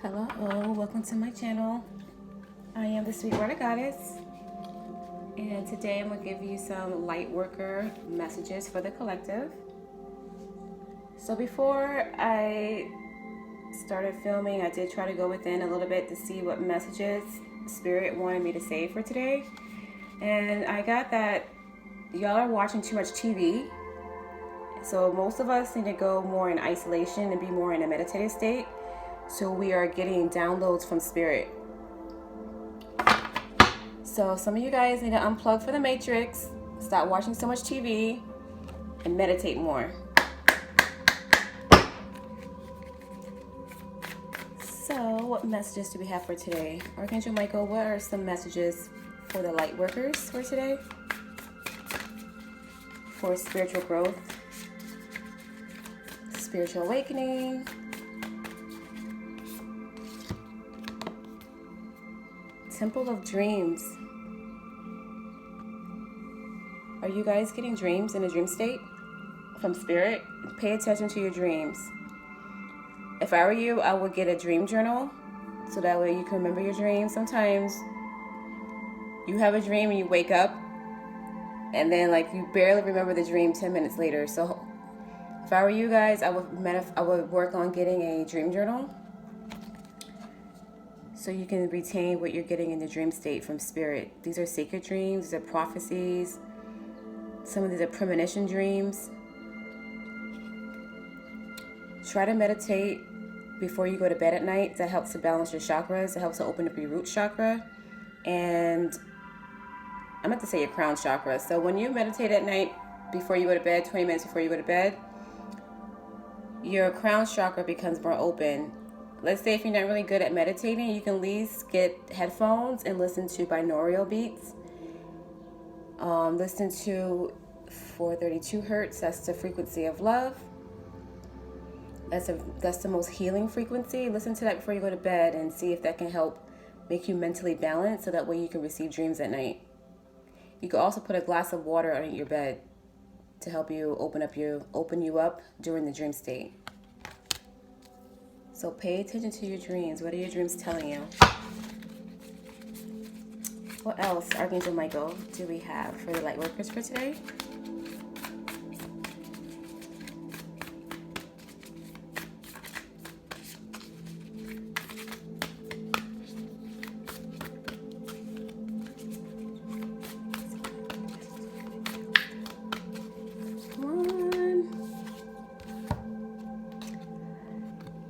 Hello, welcome to my channel. I am the Sweetwater Goddess, and today I'm going to give you some light worker messages for the collective. So before I started filming, I did try to go within a little bit to see what messages Spirit wanted me to say for today. And I got that y'all are watching too much TV. So most of us need to go more in isolation and be more in a meditative state. So we are getting downloads from Spirit. So some of you guys need to unplug for the Matrix, stop watching so much TV, and meditate more. So what messages do we have for today? Archangel Michael, what are some messages for the light workers for today? For spiritual growth, spiritual awakening, Temple of Dreams. Are you guys getting dreams in a dream state from Spirit? Pay attention to your dreams. If I were you, I would get a dream journal so that way you can remember your dreams. Sometimes you have a dream and you wake up and then you barely remember the dream 10 minutes later. So if I were you guys, I would work on getting a dream journal so you can retain what you're getting in the dream state from Spirit. These are sacred dreams, these are prophecies. Some of these are premonition dreams. Try to meditate before you go to bed at night. That helps to balance your chakras. It helps to open up your root chakra. And I meant to say your crown chakra. So when you meditate at night before you go to bed, 20 minutes before you go to bed, your crown chakra becomes more open. Let's say if you're not really good at meditating, you can at least get headphones and listen to binaural beats. Listen to 432 hertz. That's the frequency of love. That's the most healing frequency. Listen to that before you go to bed and see if that can help make you mentally balanced so that way you can receive dreams at night. You can also put a glass of water under your bed to help you open you up during the dream state. So pay attention to your dreams. What are your dreams telling you? What else, Archangel Michael, do we have for the light workers for today?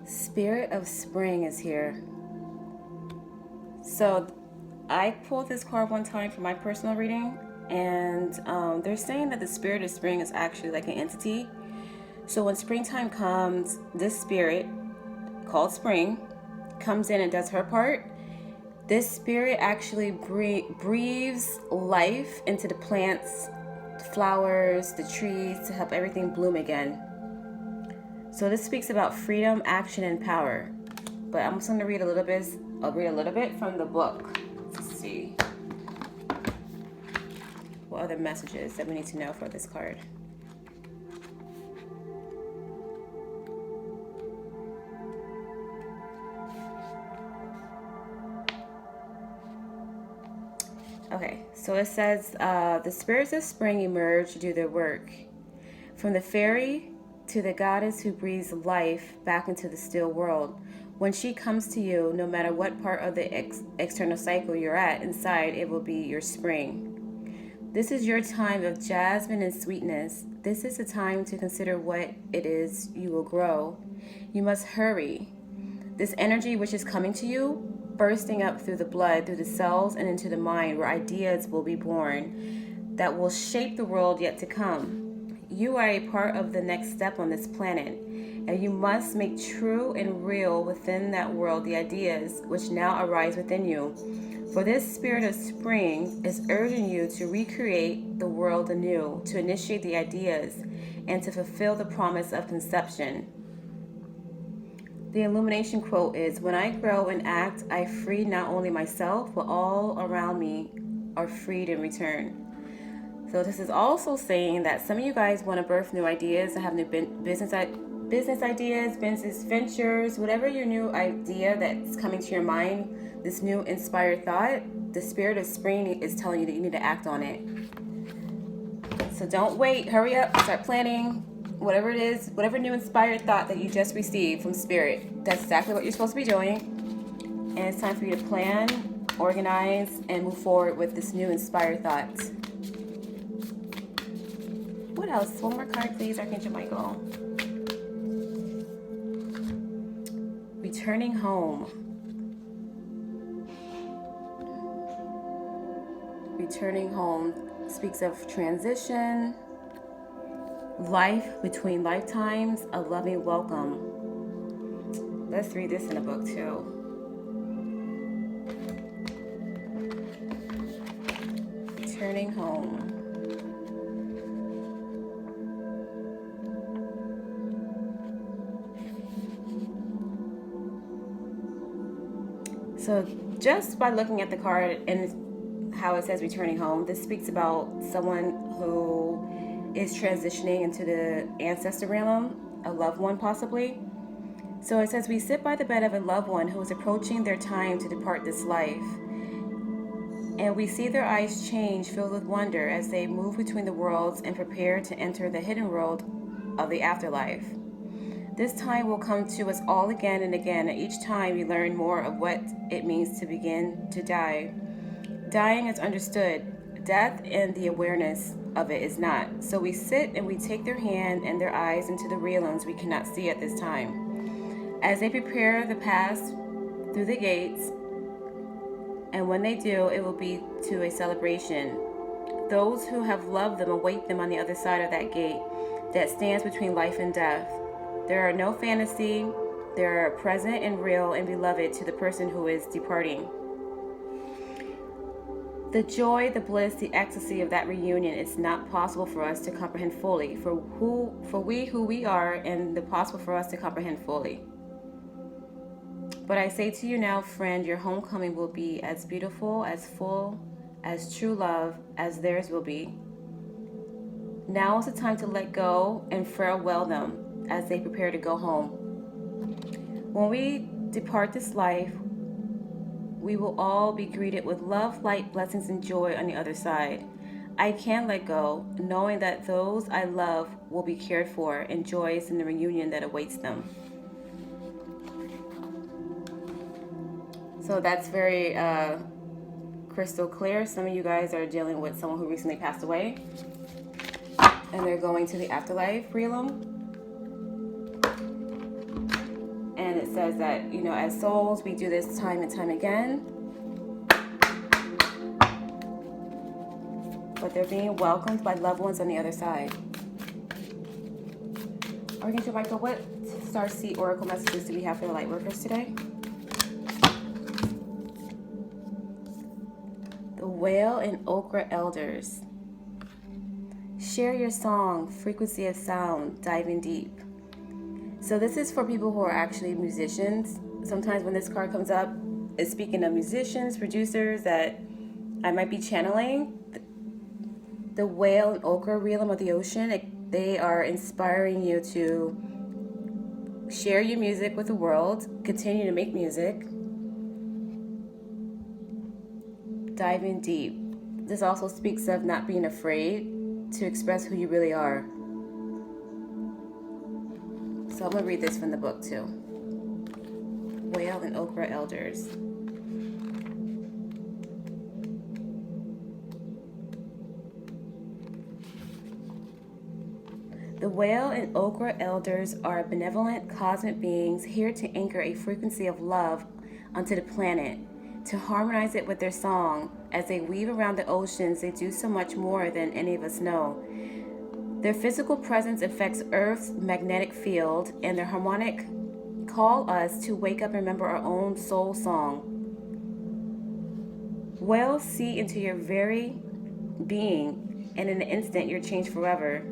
Spirit of Spring is here. So I pulled this card one time for my personal reading, and they're saying that the Spirit of Spring is actually like an entity. So when springtime comes, this spirit called Spring comes in and does her part. This spirit actually breathes life into the plants, the flowers, the trees to help everything bloom again. So this speaks about freedom, action, and power. But I'm just going to read a little bit. I'll read a little bit from the book to see what other messages that we need to know for this card. Okay, so it says, the spirits of spring emerge to do their work. From the fairy to the goddess who breathes life back into the still world. When she comes to you, no matter what part of the external cycle you're at inside, it will be your spring. This is your time of jasmine and sweetness. This is the time to consider what it is you will grow. You must hurry. This energy which is coming to you, bursting up through the blood, through the cells, and into the mind, where ideas will be born that will shape the world yet to come. You are a part of the next step on this planet, and you must make true and real within that world the ideas which now arise within you. For this spirit of spring is urging you to recreate the world anew, to initiate the ideas, and to fulfill the promise of conception. The illumination quote is, "When I grow and act, I free not only myself, but all around me are freed in return." So this is also saying that some of you guys want to birth new ideas and have new business ideas, business ventures, whatever your new idea that's coming to your mind, this new inspired thought, the spirit of spring is telling you that you need to act on it. So don't wait, hurry up, start planning, whatever it is, whatever new inspired thought that you just received from spirit. That's exactly what you're supposed to be doing. And it's time for you to plan, organize, and move forward with this new inspired thought. What else? One more card, please, Archangel Michael. Returning home. Returning home speaks of transition, life between lifetimes, a loving welcome. Let's read this in a book too. Returning home. So just by looking at the card and how it says returning home, this speaks about someone who is transitioning into the ancestor realm, a loved one possibly. So it says, we sit by the bed of a loved one who is approaching their time to depart this life. And we see their eyes change, filled with wonder as they move between the worlds and prepare to enter the hidden world of the afterlife. This time will come to us all again and again, and each time we learn more of what it means to begin to die. Dying is understood. Death and the awareness of it is not. So we sit and we take their hand and their eyes into the realms we cannot see at this time. As they prepare the pass through the gates, and when they do, it will be to a celebration. Those who have loved them await them on the other side of that gate that stands between life and death. There are no fantasy. They are present and real and beloved to the person who is departing. The joy, the bliss, the ecstasy of that reunion is not possible for us to comprehend fully, for who we are, and impossible for us to comprehend fully. But I say to you now, friend, your homecoming will be as beautiful, as full, as true love as theirs will be. Now is the time to let go and farewell them as they prepare to go home. When we depart this life, we will all be greeted with love, light, blessings, and joy on the other side. I can let go, knowing that those I love will be cared for and joyous in the reunion that awaits them. So that's very crystal clear. Some of you guys are dealing with someone who recently passed away, and they're going to the afterlife realm. And it says that, as souls, we do this time and time again. But they're being welcomed by loved ones on the other side. Archangel Michael, what Starseed Oracle messages do we have for the Lightworkers today? The Whale and Okra Elders. Share your song, frequency of sound, diving deep. So this is for people who are actually musicians. Sometimes when this card comes up, it's speaking of musicians, producers that I might be channeling. The whale and okra realm of the ocean, they are inspiring you to share your music with the world, continue to make music, diving deep. This also speaks of not being afraid to express who you really are. So I'm going to read this from the book too. Whale and Okra Elders. The whale and okra elders are benevolent cosmic beings here to anchor a frequency of love onto the planet, to harmonize it with their song. As they weave around the oceans, they do so much more than any of us know. Their physical presence affects Earth's magnetic field, and their harmonic call us to wake up and remember our own soul song. Whales see into your very being, and in an instant you're changed forever.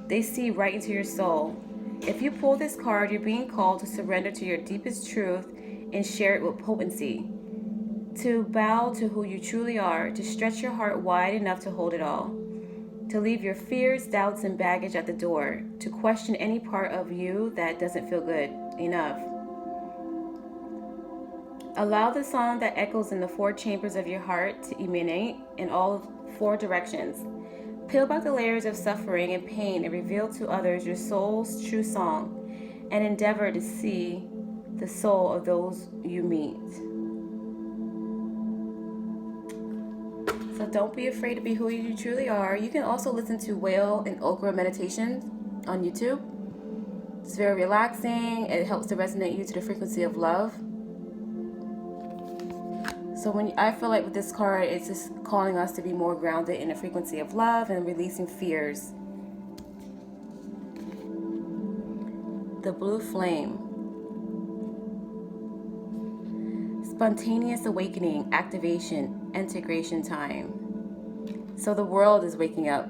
They see right into your soul. If you pull this card, you're being called to surrender to your deepest truth and share it with potency, to bow to who you truly are, to stretch your heart wide enough to hold it all, to leave your fears, doubts, and baggage at the door, to question any part of you that doesn't feel good enough. Allow the song that echoes in the 4 chambers of your heart to emanate in all 4 directions. Peel back the layers of suffering and pain and reveal to others your soul's true song, and endeavor to see the soul of those you meet. So don't be afraid to be who you truly are. You can also listen to whale and okra meditations on YouTube. It's very relaxing. It helps to resonate you to the frequency of love. So I feel like with this card, it's just calling us to be more grounded in the frequency of love and releasing fears. The blue flame. Spontaneous awakening, activation, integration time. So the world is waking up.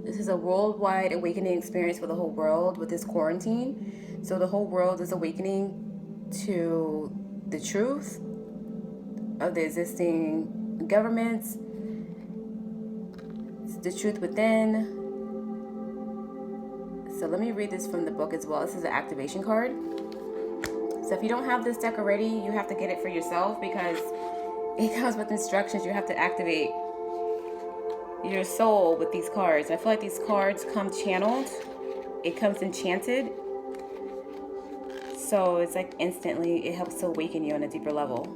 This is a worldwide awakening experience for the whole world with this quarantine. So the whole world is awakening to the truth of the existing governments, the truth within. So let me read this from the book as well. This is an activation card. So if you don't have this deck already, you have to get it for yourself because it comes with instructions. You have to activate your soul with these cards. I feel like these cards come channeled. It comes enchanted. So it's like instantly, it helps to awaken you on a deeper level.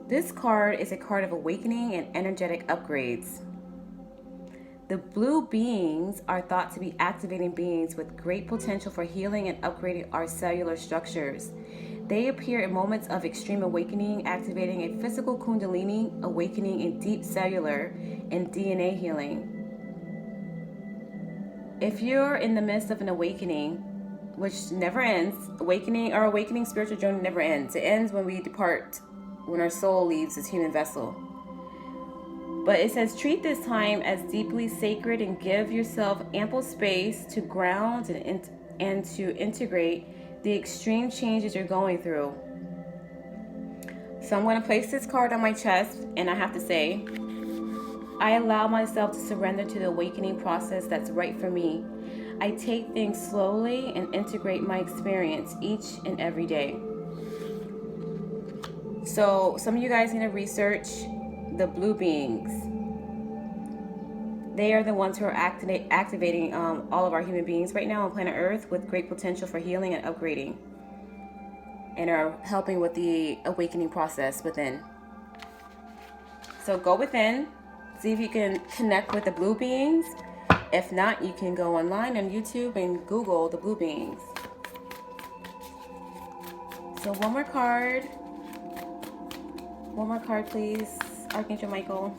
This card is a card of awakening and energetic upgrades. The blue beings are thought to be activating beings with great potential for healing and upgrading our cellular structures. They appear in moments of extreme awakening, activating a physical kundalini, awakening in deep cellular and DNA healing. If you're in the midst of an awakening, which never ends, our awakening spiritual journey never ends. It ends when we depart, when our soul leaves this human vessel. But it says, treat this time as deeply sacred and give yourself ample space to ground and to integrate the extreme changes you're going through. So I'm going to place this card on my chest, and I have to say, I allow myself to surrender to the awakening process that's right for me. I take things slowly and integrate my experience each and every day. So some of you guys need to research the blue beings. They are the ones who are activating all of our human beings right now on planet Earth with great potential for healing and upgrading, and are helping with the awakening process within. So go within, see if you can connect with the blue beings. If not, you can go online on YouTube and Google the blue beings. So one more card, please, Archangel Michael,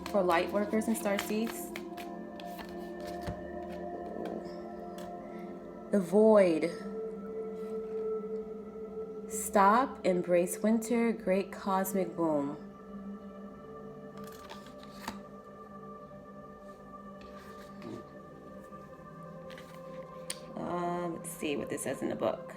for Lightworkers and Starseeds. The void. Stop, embrace winter, great cosmic boom. Let's see what this says in the book.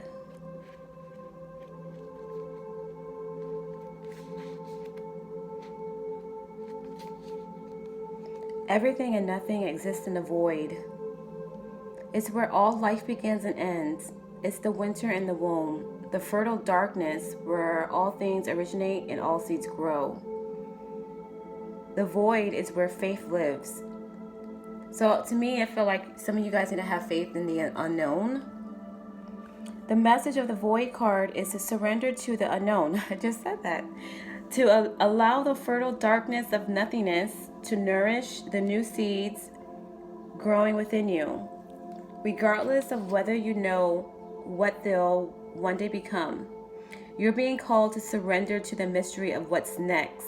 Everything and nothing exists in the void. It's where all life begins and ends. It's the winter in the womb, the fertile darkness where all things originate and all seeds grow. The void is where faith lives. So to me, I feel like some of you guys need to have faith in the unknown. The message of the void card is to surrender to the unknown. I just said that. To allow the fertile darkness of nothingness to nourish the new seeds growing within you, regardless of whether you know what they'll one day become. You're being called to surrender to the mystery of what's next,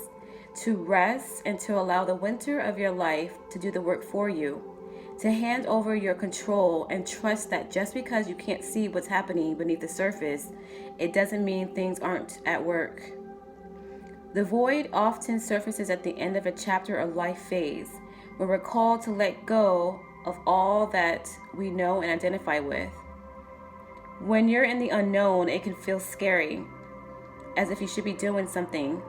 to rest and to allow the winter of your life to do the work for you, to hand over your control and trust that just because you can't see what's happening beneath the surface, it doesn't mean things aren't at work. The void often surfaces at the end of a chapter or life phase, where we're called to let go of all that we know and identify with. When you're in the unknown, it can feel scary, as if you should be doing something,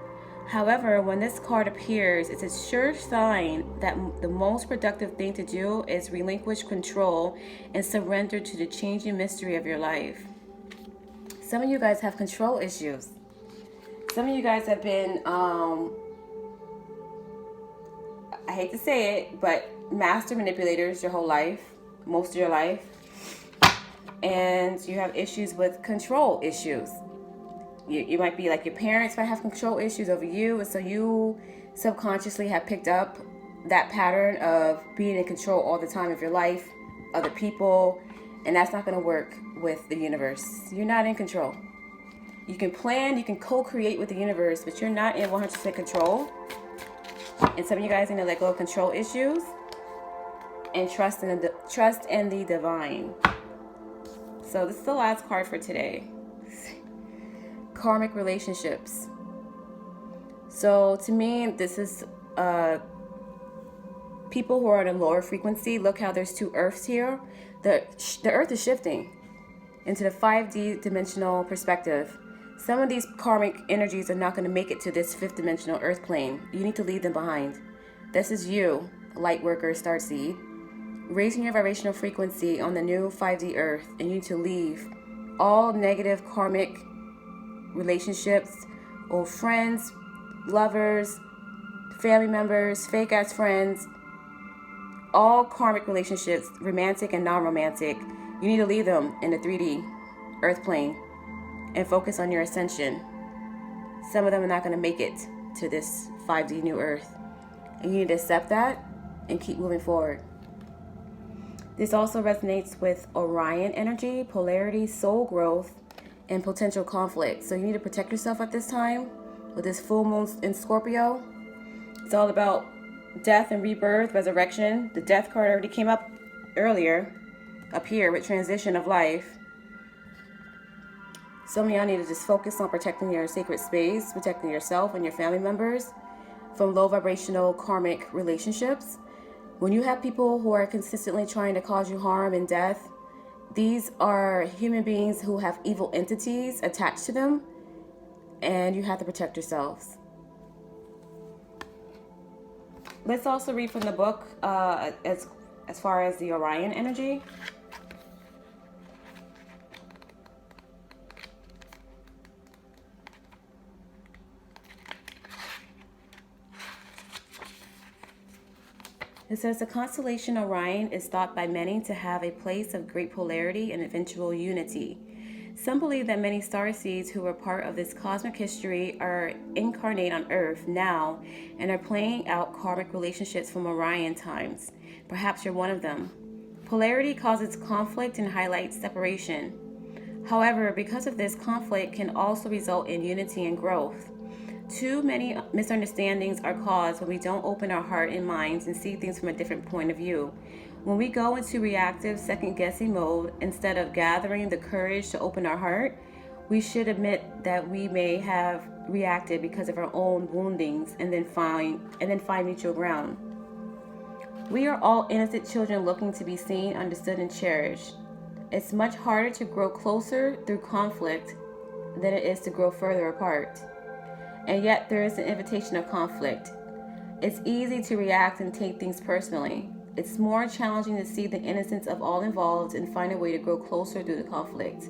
However, when this card appears, it's a sure sign that the most productive thing to do is relinquish control and surrender to the changing mystery of your life. Some of you guys have control issues. Some of you guys have been, I hate to say it, but master manipulators your whole life, most of your life. And you have issues with control issues. You might be like, your parents might have control issues over you, and so you subconsciously have picked up that pattern of being in control all the time of your life, other people, and that's not going to work with the universe. You're not in control. You can plan, you can co-create with the universe, but you're not in 100% control. And some of you guys need to let go of control issues and trust in the divine. So this is the last card for today. Karmic relationships. So to me, this is people who are on a lower frequency. Look how there's two earths here. The earth is shifting into the 5D dimensional perspective. Some of these karmic energies are not going to make it to this 5th dimensional earth plane. You need to leave them behind. This is you, Lightworker Starseed, raising your vibrational frequency on the new 5D earth, and you need to leave all negative karmic relationships, old friends, lovers, family members, fake ass friends, all karmic relationships, romantic and non-romantic. You need to leave them in the 3D earth plane and focus on your ascension. Some of them are not going to make it to this 5D new earth, and you need to accept that and keep moving forward. This also resonates with Orion energy, polarity, soul growth, and potential conflict. So you need to protect yourself at this time with this full moon in Scorpio. It's all about death and rebirth, resurrection. The death card already came up earlier, up here with transition of life. Some of y'all need to just focus on protecting your sacred space, protecting yourself and your family members from low vibrational karmic relationships. When you have people who are consistently trying to cause you harm and death, these are human beings who have evil entities attached to them, and you have to protect yourselves. Let's also read from the book as far as the Orion energy. It says the constellation Orion is thought by many to have a place of great polarity and eventual unity. Some believe that many starseeds who were part of this cosmic history are incarnate on Earth now and are playing out karmic relationships from Orion times. Perhaps you're one of them. Polarity causes conflict and highlights separation. However, because of this, conflict can also result in unity and growth. Too many misunderstandings are caused when we don't open our heart and minds and see things from a different point of view. When we go into reactive, second-guessing mode, instead of gathering the courage to open our heart, we should admit that we may have reacted because of our own woundings and then find mutual ground. We are all innocent children looking to be seen, understood, and cherished. It's much harder to grow closer through conflict than it is to grow further apart. And yet there is an invitation of conflict. It's easy to react and take things personally. It's more challenging to see the innocence of all involved and find a way to grow closer through the conflict.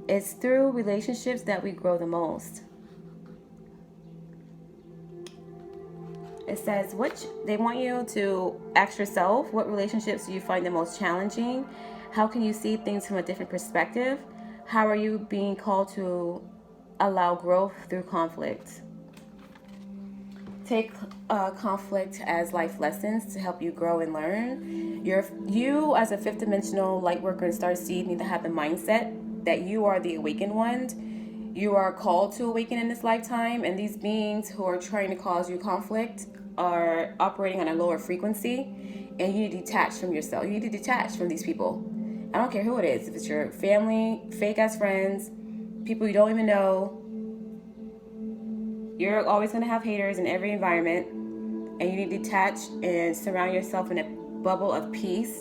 It's through relationships that we grow the most. It says, they want you to ask yourself, what relationships do you find the most challenging? How can you see things from a different perspective? How are you being called to allow growth through conflict? Take conflict as life lessons to help you grow and learn. You as a 5th dimensional light worker and star seed need to have the mindset that you are the awakened one. You are called to awaken in this lifetime, and these beings who are trying to cause you conflict are operating on a lower frequency, and you need to detach from yourself. You need to detach from these people. I don't care who it is. If it's your family, fake ass friends, people you don't even know, you're always going to have haters in every environment, and you need to detach and surround yourself in a bubble of peace.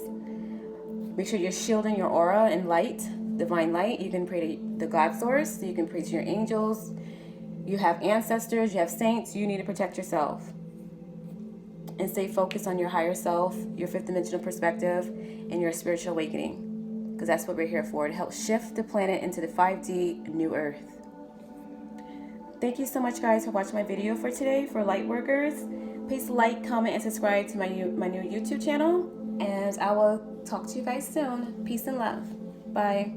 Make sure you're shielding your aura in light, divine light. You can pray to the God source. You can pray to your angels, You have ancestors, you have saints, you need to protect yourself. And stay focused on your higher self, your fifth dimensional perspective, and your spiritual awakening. Because that's what we're here for, to help shift the planet into the 5D New Earth. Thank you so much, guys, for watching my video for today for Lightworkers. Please like, comment, and subscribe to my new YouTube channel. And I will talk to you guys soon. Peace and love. Bye.